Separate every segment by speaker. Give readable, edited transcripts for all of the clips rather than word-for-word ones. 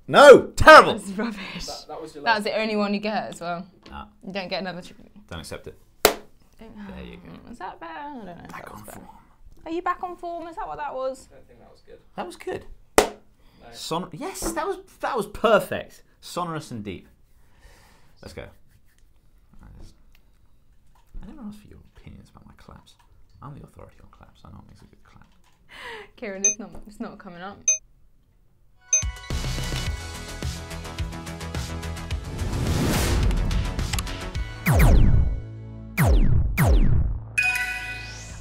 Speaker 1: No! Terrible!
Speaker 2: That's rubbish.
Speaker 3: That was your
Speaker 2: That
Speaker 3: last
Speaker 2: was the only one you get as well.
Speaker 1: Ah,
Speaker 2: You don't get another...
Speaker 1: don't accept it.
Speaker 2: There
Speaker 1: you go.
Speaker 2: Is that better? I don't know. if
Speaker 1: Back
Speaker 2: that was
Speaker 1: on
Speaker 2: better.
Speaker 1: form.
Speaker 2: Are you back on form? Is that what that was?
Speaker 3: I don't think that was good.
Speaker 1: That was good.
Speaker 3: No.
Speaker 1: Yes, that was perfect. Sonorous and deep. Let's go. I never asked for your opinions about my claps. I'm the authority on claps. I know what makes a good clap.
Speaker 2: Kieran, it's not coming up.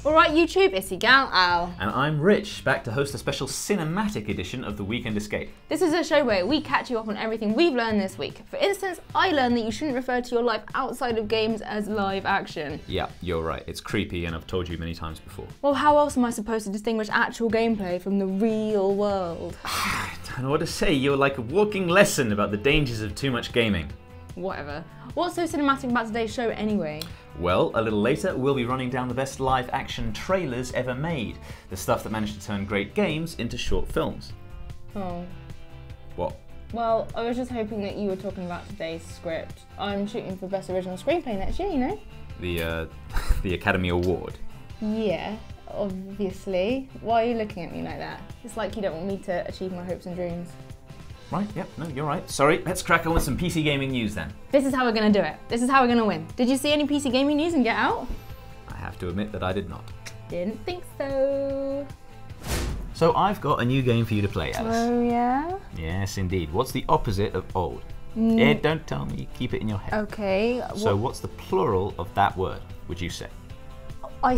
Speaker 2: Alright YouTube, it's your gal Al.
Speaker 1: And I'm Rich, back to host a special cinematic edition of the Weekend Escape.
Speaker 2: This is a show where we catch you up on everything we've learned this week. For instance, I learned that you shouldn't refer to your life outside of games as live action.
Speaker 1: Yeah, you're right. It's creepy and I've told you many times before.
Speaker 2: Well, how else am I supposed to distinguish actual gameplay from the real world?
Speaker 1: I don't know what to say. You're like a walking lesson about the dangers of too much gaming.
Speaker 2: Whatever. What's so cinematic about today's show anyway?
Speaker 1: Well, a little later, we'll be running down the best live-action trailers ever made. The stuff that managed to turn great games into short films.
Speaker 2: Oh.
Speaker 1: What?
Speaker 2: Well, I was just hoping that you were talking about today's script. I'm shooting for Best Original Screenplay next year, you know?
Speaker 1: The Academy Award.
Speaker 2: Yeah, obviously. Why are you looking at me like that? It's like you don't want me to achieve my hopes and dreams.
Speaker 1: Right, yep, no, you're right. Sorry, let's crack on with some PC gaming news then.
Speaker 2: This is how we're going to do it. This is how we're going to win. Did you see any PC gaming news and Get Out?
Speaker 1: I have to admit that I did not.
Speaker 2: Didn't think so.
Speaker 1: So I've got a new game for you to play, Alice.
Speaker 2: Oh, yeah?
Speaker 1: Yes, indeed. What's the opposite of old? Don't tell me, keep it in your head.
Speaker 2: Okay.
Speaker 1: So what's the plural of that word, would you say?
Speaker 2: I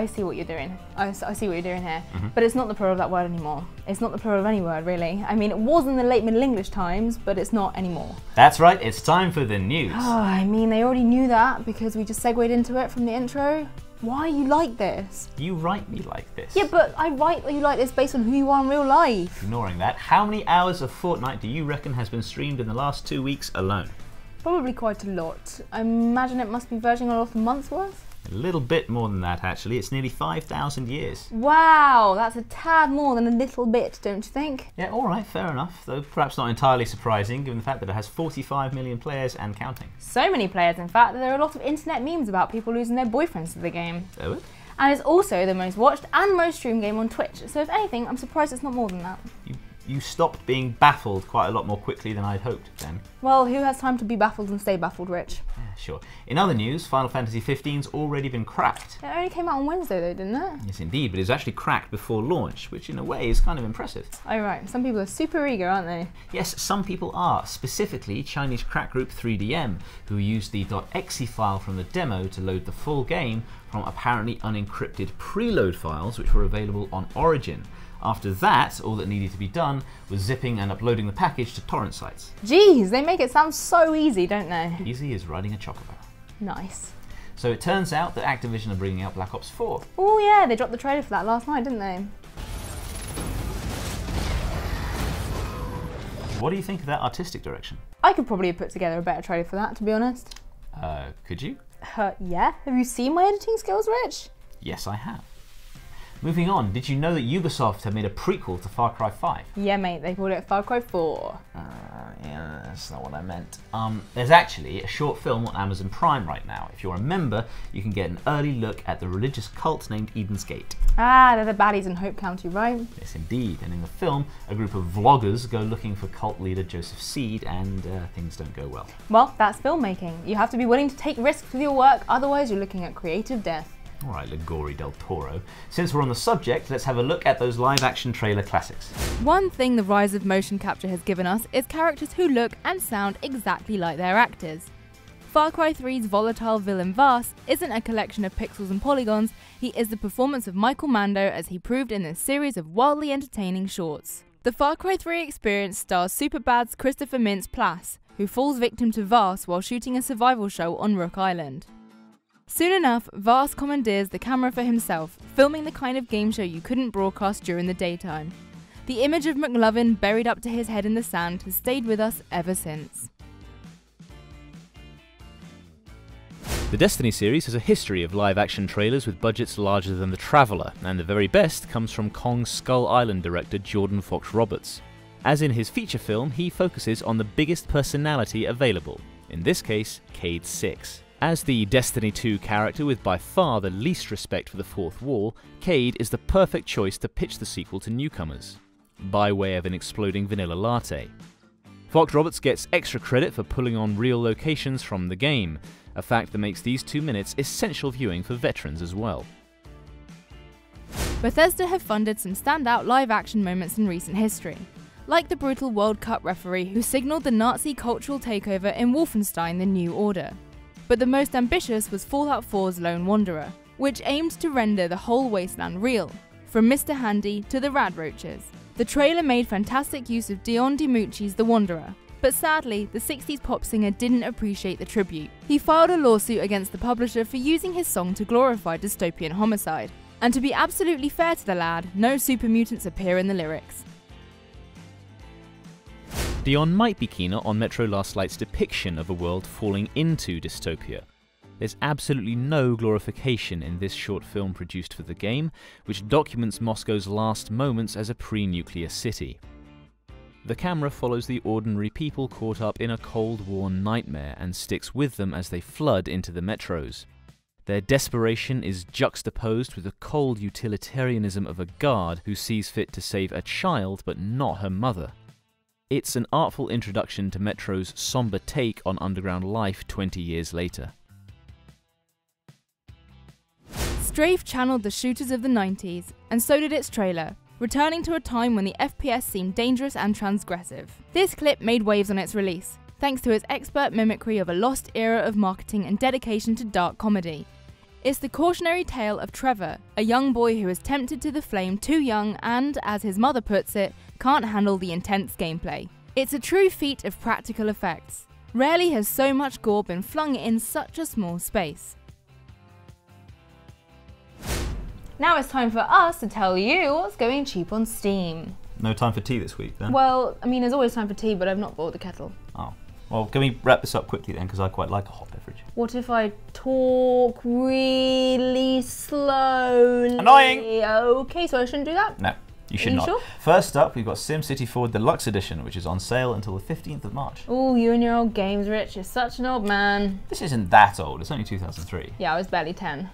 Speaker 2: see what you're doing. I see what you're doing here. But it's not the plural of that word anymore. It's not the plural of any word, really. I mean, it was in the late Middle English times, but it's not anymore.
Speaker 1: That's right, it's time for the news.
Speaker 2: Oh, I mean, they already knew that because we just segued into it from the intro. Why are you like this?
Speaker 1: You write me like this.
Speaker 2: Yeah, but I write you like this based on who you are in real life.
Speaker 1: Ignoring that, how many hours of Fortnite do you reckon has been streamed in the last 2 weeks alone?
Speaker 2: Probably quite a lot. I imagine it must be verging on off a month's worth.
Speaker 1: A little bit more than that, actually. It's nearly 5,000 years.
Speaker 2: Wow, that's a tad more than a little bit, don't you think?
Speaker 1: Yeah, all right, fair enough. Though perhaps not entirely surprising, given the fact that it has 45 million players and counting.
Speaker 2: So many players, in fact, that there are a lot of internet memes about people losing their boyfriends to the game.
Speaker 1: Oh?
Speaker 2: And it's also the most watched and most streamed game on Twitch. So if anything, I'm surprised it's not more than that.
Speaker 1: You stopped being baffled quite a lot more quickly than I'd hoped, then.
Speaker 2: Well, who has time to be baffled and stay baffled, Rich?
Speaker 1: Yeah, sure. In other news, Final Fantasy XV's already been cracked.
Speaker 2: It only came out on Wednesday though, didn't it?
Speaker 1: Yes, indeed, but it was actually cracked before launch, which in a way is kind of impressive.
Speaker 2: Oh right, some people are super eager, aren't they?
Speaker 1: Yes, some people are, specifically Chinese crack group 3DM, who used the .exe file from the demo to load the full game from apparently unencrypted preload files which were available on Origin. After that, all that needed to be done was zipping and uploading the package to torrent sites.
Speaker 2: Jeez, they make it sound so easy, don't they?
Speaker 1: Easy as riding a chocobo.
Speaker 2: Nice.
Speaker 1: So it turns out that Activision are bringing out Black Ops 4.
Speaker 2: Oh yeah, they dropped the trailer for that last night, didn't they?
Speaker 1: What do you think of that artistic direction?
Speaker 2: I could probably have put together a better trailer for that, to be honest.
Speaker 1: Could you?
Speaker 2: Yeah. Have you seen my editing skills, Rich?
Speaker 1: Yes, I have. Moving on, did you know that Ubisoft have made a prequel to Far Cry 5?
Speaker 2: Yeah, mate, they called it Far Cry 4.
Speaker 1: Yeah, that's not what I meant. There's actually a short film on Amazon Prime right now. If you're a member, you can get an early look at the religious cult named Eden's Gate.
Speaker 2: Ah, they're the baddies in Hope County, right?
Speaker 1: Yes, indeed. And in the film, a group of vloggers go looking for cult leader Joseph Seed, and things don't go well.
Speaker 2: Well, that's filmmaking. You have to be willing to take risks with your work, otherwise you're looking at creative death.
Speaker 1: All right, Ligori del Toro. Since we're on the subject, let's have a look at those live-action trailer classics.
Speaker 4: One thing the rise of motion capture has given us is characters who look and sound exactly like their actors. Far Cry 3's volatile villain Vaas isn't a collection of pixels and polygons, he is the performance of Michael Mando as he proved in this series of wildly entertaining shorts. The Far Cry 3 experience stars Superbad's Christopher Mintz-Plasse, who falls victim to Vaas while shooting a survival show on Rook Island. Soon enough, Vaas commandeers the camera for himself, filming the kind of game show you couldn't broadcast during the daytime. The image of McLovin buried up to his head in the sand has stayed with us ever since.
Speaker 1: The Destiny series has a history of live-action trailers with budgets larger than The Traveller, and the very best comes from Kong Skull Island director Jordan Fox Roberts. As in his feature film, he focuses on the biggest personality available, in this case, Cayde 6. As the Destiny 2 character with by far the least respect for the fourth wall, Cayde is the perfect choice to pitch the sequel to newcomers, by way of an exploding vanilla latte. Fox Roberts gets extra credit for pulling on real locations from the game, a fact that makes these 2 minutes essential viewing for veterans as well.
Speaker 4: Bethesda have funded some standout live-action moments in recent history, like the brutal World Cup referee who signalled the Nazi cultural takeover in Wolfenstein: The New Order. But the most ambitious was Fallout 4's Lone Wanderer, which aimed to render the whole wasteland real, from Mr. Handy to the Radroaches. The trailer made fantastic use of Dion DiMucci's The Wanderer, but sadly, the 60s pop singer didn't appreciate the tribute. He filed a lawsuit against the publisher for using his song to glorify dystopian homicide. And to be absolutely fair to the lad, no super mutants appear in the lyrics.
Speaker 1: Dion might be keener on Metro Last Light's depiction of a world falling into dystopia. There's absolutely no glorification in this short film produced for the game, which documents Moscow's last moments as a pre-nuclear city. The camera follows the ordinary people caught up in a Cold War nightmare and sticks with them as they flood into the metros. Their desperation is juxtaposed with the cold utilitarianism of a guard who sees fit to save a child but not her mother. It's an artful introduction to Metro's somber take on underground life 20 years later.
Speaker 4: Strafe channeled the shooters of the 90s, and so did its trailer, returning to a time when the FPS seemed dangerous and transgressive. This clip made waves on its release, thanks to its expert mimicry of a lost era of marketing and dedication to dark comedy. It's the cautionary tale of Trevor, a young boy who is tempted to the flame too young and, as his mother puts it, can't handle the intense gameplay. It's a true feat of practical effects. Rarely has so much gore been flung in such a small space.
Speaker 2: Now it's time for us to tell you what's going cheap on Steam.
Speaker 1: No time for tea this week then?
Speaker 2: Well, I mean, there's always time for tea, but I've not boiled the kettle.
Speaker 1: Oh. Well, can we wrap this up quickly then, because I quite like a hot beverage.
Speaker 2: What if I talk really slowly?
Speaker 1: Annoying!
Speaker 2: Okay, so I shouldn't do that?
Speaker 1: No, you should
Speaker 2: Are you
Speaker 1: not.
Speaker 2: sure?
Speaker 1: First up, we've got SimCity 4 Deluxe Edition, which is on sale until the 15th of March.
Speaker 2: Oh, you and your old games, Rich. You're such an old man.
Speaker 1: This isn't that old, it's only 2003.
Speaker 2: Yeah, I was barely 10.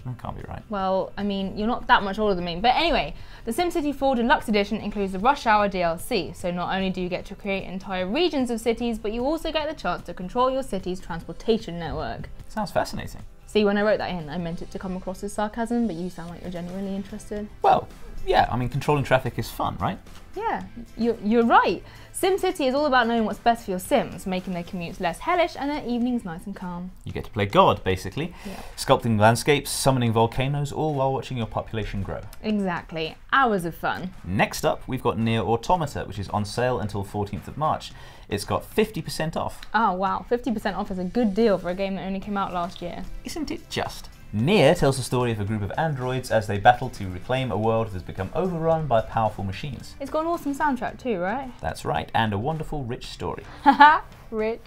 Speaker 1: That can't be right.
Speaker 2: Well, I mean, you're not that much older than me. But anyway, the SimCity 4 Deluxe Edition includes the Rush Hour DLC, so not only do you get to create entire regions of cities, but you also get the chance to control your city's transportation network.
Speaker 1: Sounds fascinating.
Speaker 2: See, when I wrote that in, I meant it to come across as sarcasm, but you sound like you're genuinely interested.
Speaker 1: Well, yeah, I mean, controlling traffic is fun, right?
Speaker 2: Yeah, you're right. SimCity is all about knowing what's best for your Sims, making their commutes less hellish and their evenings nice and calm.
Speaker 1: You get to play God, basically.
Speaker 2: Yeah.
Speaker 1: Sculpting landscapes, summoning volcanoes, all while watching your population grow.
Speaker 2: Exactly. Hours of fun.
Speaker 1: Next up, we've got Nier Automata, which is on sale until 14th of March. It's got 50% off.
Speaker 2: Oh wow, 50% off is a good deal for a game that only came out last year.
Speaker 1: Isn't it just? Nier tells the story of a group of androids as they battle to reclaim a world that has become overrun by powerful machines.
Speaker 2: It's got an awesome soundtrack too, right?
Speaker 1: That's right, and a wonderful, rich story.
Speaker 2: Haha, Rich.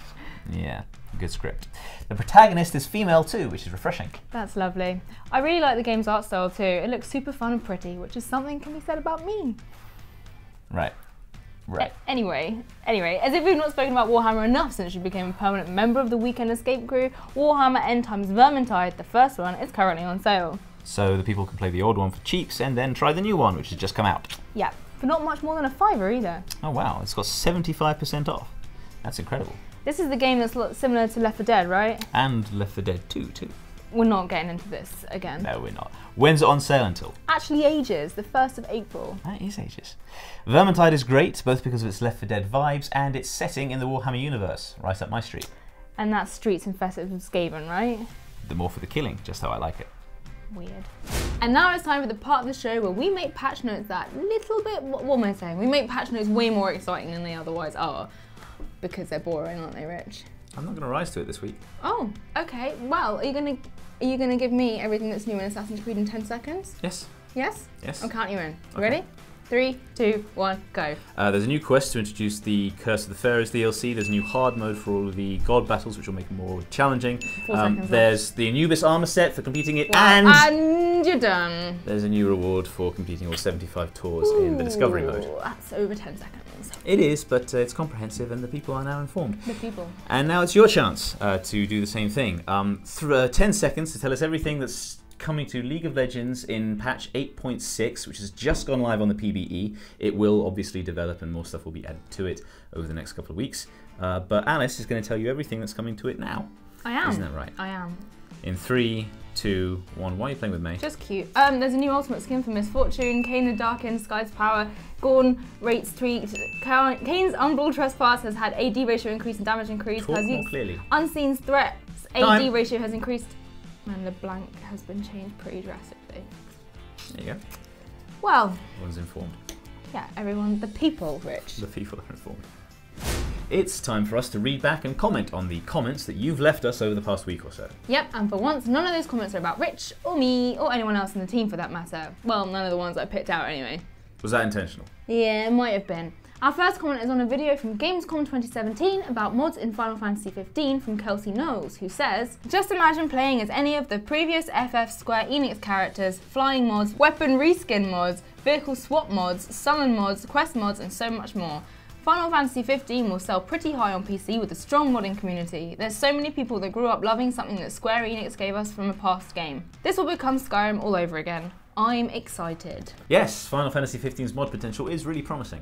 Speaker 1: Yeah, good script. The protagonist is female too, which is refreshing.
Speaker 2: That's lovely. I really like the game's art style too. It looks super fun and pretty, which is something can be said about me.
Speaker 1: Right. Right.
Speaker 2: Anyway, as if we've not spoken about Warhammer enough since you became a permanent member of the Weekend Escape crew, Warhammer End Times Vermintide, the first one, is currently on sale.
Speaker 1: So the people can play the old one for cheaps and then try the new one, which has just come out.
Speaker 2: Yeah, for not much more than a $5 either.
Speaker 1: Oh wow, it's got 75% off. That's incredible.
Speaker 2: This is the game that's similar to Left 4 Dead, right?
Speaker 1: And Left 4 Dead 2 too.
Speaker 2: We're not getting into this again.
Speaker 1: No, we're not. When's it on sale until?
Speaker 2: Actually ages, the 1st of April.
Speaker 1: That is ages. Vermintide is great, both because of its Left 4 Dead vibes and its setting in the Warhammer universe, right up my street.
Speaker 2: And that's streets infested with Skaven, right?
Speaker 1: The more for the killing, just how I like it.
Speaker 2: Weird. And now it's time for the part of the show where we make patch notes that little bit, what am I saying? We make patch notes way more exciting than they otherwise are. Because they're boring, aren't they, Rich?
Speaker 1: I'm not going to rise to it this week.
Speaker 2: Oh, okay. Well, are you gonna give me everything that's new in Assassin's Creed in 10 seconds?
Speaker 1: Yes.
Speaker 2: Yes?
Speaker 1: Yes.
Speaker 2: I'll count you in. You
Speaker 1: Okay.
Speaker 2: ready? 3, 2, 1, go.
Speaker 1: There's a new quest to introduce the Curse of the Pharaohs DLC. There's a new hard mode for all of the god battles, which will make it more challenging.
Speaker 2: 4 seconds
Speaker 1: there's the Anubis armor set for completing it,
Speaker 2: and you're done.
Speaker 1: There's a new reward for completing all 75 tours in the discovery mode.
Speaker 2: That's over 10 seconds.
Speaker 1: It is, but it's comprehensive, and the people are now informed.
Speaker 2: The people.
Speaker 1: And now it's your chance to do the same thing. 10 seconds to tell us everything that's coming to League of Legends in patch 8.6, which has just gone live on the PBE. It will obviously develop and more stuff will be added to it over the next couple of weeks. But Alice is going to tell you everything that's coming to it now.
Speaker 2: I am.
Speaker 1: Isn't that right?
Speaker 2: I am.
Speaker 1: In 3, 2, 1. Why are you playing with me?
Speaker 2: Just cute. There's a new ultimate skin for Misfortune, Kane the Darkened, Sky's Power, Gorn rates tweaked, Kane's Umbral Trespass has had AD ratio increase and damage increase.
Speaker 1: Talk more clearly.
Speaker 2: Unseen Threats AD ratio has increased. And LeBlanc has been changed pretty drastically.
Speaker 1: There you go.
Speaker 2: Well.
Speaker 1: Everyone's informed.
Speaker 2: Yeah, everyone, the people, Rich.
Speaker 1: The people are informed. It's time for us to read back and comment on the comments that you've left us over the past week or so.
Speaker 2: Yep, and for once, none of those comments are about Rich, or me, or anyone else in the team for that matter. Well, none of the ones I picked out anyway.
Speaker 1: Was that intentional?
Speaker 2: Yeah, it might have been. Our first comment is on a video from Gamescom 2017 about mods in Final Fantasy 15 from Kelsey Knowles, who says, just imagine playing as any of the previous FF Square Enix characters, flying mods, weapon reskin mods, vehicle swap mods, summon mods, quest mods, and so much more. Final Fantasy 15 will sell pretty high on PC with a strong modding community. There's so many people that grew up loving something that Square Enix gave us from a past game. This will become Skyrim all over again. I'm excited.
Speaker 1: Yes, Final Fantasy 15's mod potential is really promising.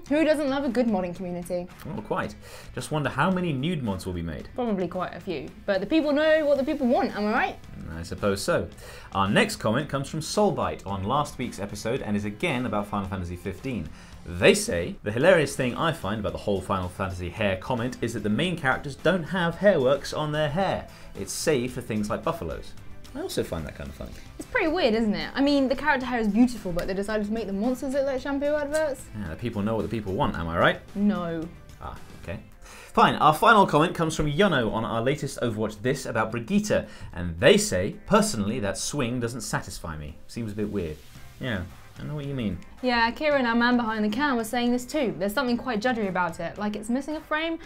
Speaker 2: Who doesn't love a good modding community?
Speaker 1: Not quite. Just wonder how many nude mods will be made.
Speaker 2: Probably quite a few. But the people know what the people want, am I right?
Speaker 1: I suppose so. Our next comment comes from Soulbite on last week's episode and is again about Final Fantasy 15. They say, the hilarious thing I find about the whole Final Fantasy hair comment is that the main characters don't have hairworks on their hair. It's saved for things like buffaloes. I also find that kind of funny. It's
Speaker 2: pretty weird, isn't it? I mean, the character hair is beautiful, but they decided to make the monsters look like shampoo adverts?
Speaker 1: Yeah, the people know what the people want, am I right?
Speaker 2: No.
Speaker 1: Ah, okay. Fine, our final comment comes from Yono on our latest Overwatch This about Brigitte, and they say, personally, that swing doesn't satisfy me. Seems a bit weird. Yeah, I know what you mean.
Speaker 2: Yeah, Kieran, our man behind the cam, was saying this too. There's something quite judgy about it, like it's missing a frame.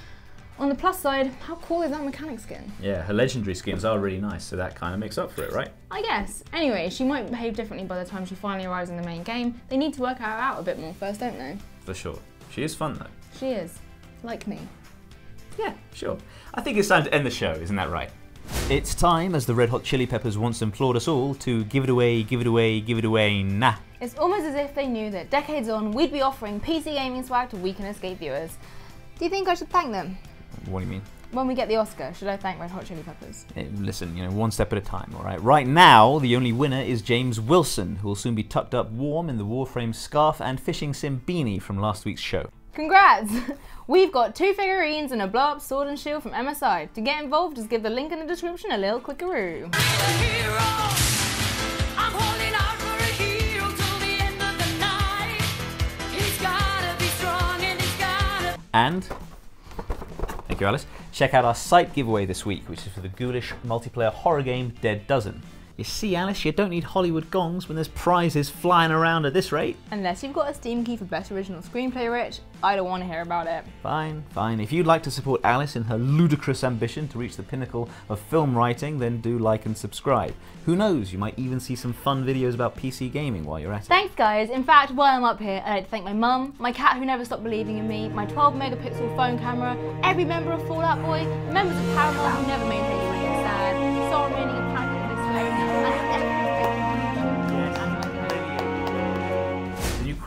Speaker 2: On the plus side, how cool is that mechanic skin?
Speaker 1: Yeah, her legendary skins are really nice, so that kind of makes up for it, right?
Speaker 2: I guess. Anyway, she might behave differently by the time she finally arrives in the main game. They need to work her out a bit more first, don't they?
Speaker 1: For sure. She is fun, though.
Speaker 2: She is. Like me.
Speaker 1: Yeah, sure. I think it's time to end the show, isn't that right? It's time, as the Red Hot Chili Peppers once implored us all, to give it away, give it away, give it away, nah.
Speaker 2: It's almost as if they knew that decades on, we'd be offering PC gaming swag to Weekend Esc viewers. Do you think I should thank them?
Speaker 1: What do you mean?
Speaker 2: When we get the Oscar, should I thank Red Hot Chili Peppers?
Speaker 1: Hey, listen, one step at a time, all right? Right now, the only winner is James Wilson, who will soon be tucked up warm in the Warframe scarf and fishing sim beanie from last week's show.
Speaker 2: Congrats! We've got 2 figurines and a blow-up sword and shield from MSI. To get involved, just give the link in the description a little clickaroo.
Speaker 1: And, thank you Alice, check out our site giveaway this week, which is for the ghoulish multiplayer horror game Dead Dozen. You see, Alice, you don't need Hollywood gongs when there's prizes flying around at this rate.
Speaker 2: Unless you've got a Steam key for Best Original Screenplay, Rich, I don't want to hear about it.
Speaker 1: Fine, fine. If you'd like to support Alice in her ludicrous ambition to reach the pinnacle of film writing, then do like and subscribe. Who knows, you might even see some fun videos about PC gaming while you're at it.
Speaker 2: Thanks, guys. In fact, while I'm up here, I'd like to thank my mum, my cat who never stopped believing in me, my 12-megapixel phone camera, every member of Fall Out Boy, members of Paramount who never made Hate fucking sad, Sora remaining a planet in this way,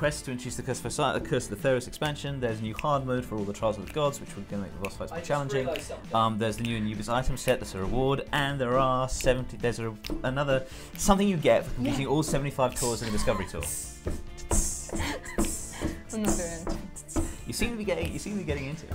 Speaker 1: Quest to introduce the Curse of the Pharaohs expansion. There's a new hard mode for all the Trials of the Gods, which will going to make the boss fights more challenging. There's the new Anubis item set, that's a reward, and there are 70. There's another something you get for completing all 75 tours in the Discovery Tour.
Speaker 2: I'm not doing it.
Speaker 1: You seem to be getting into it.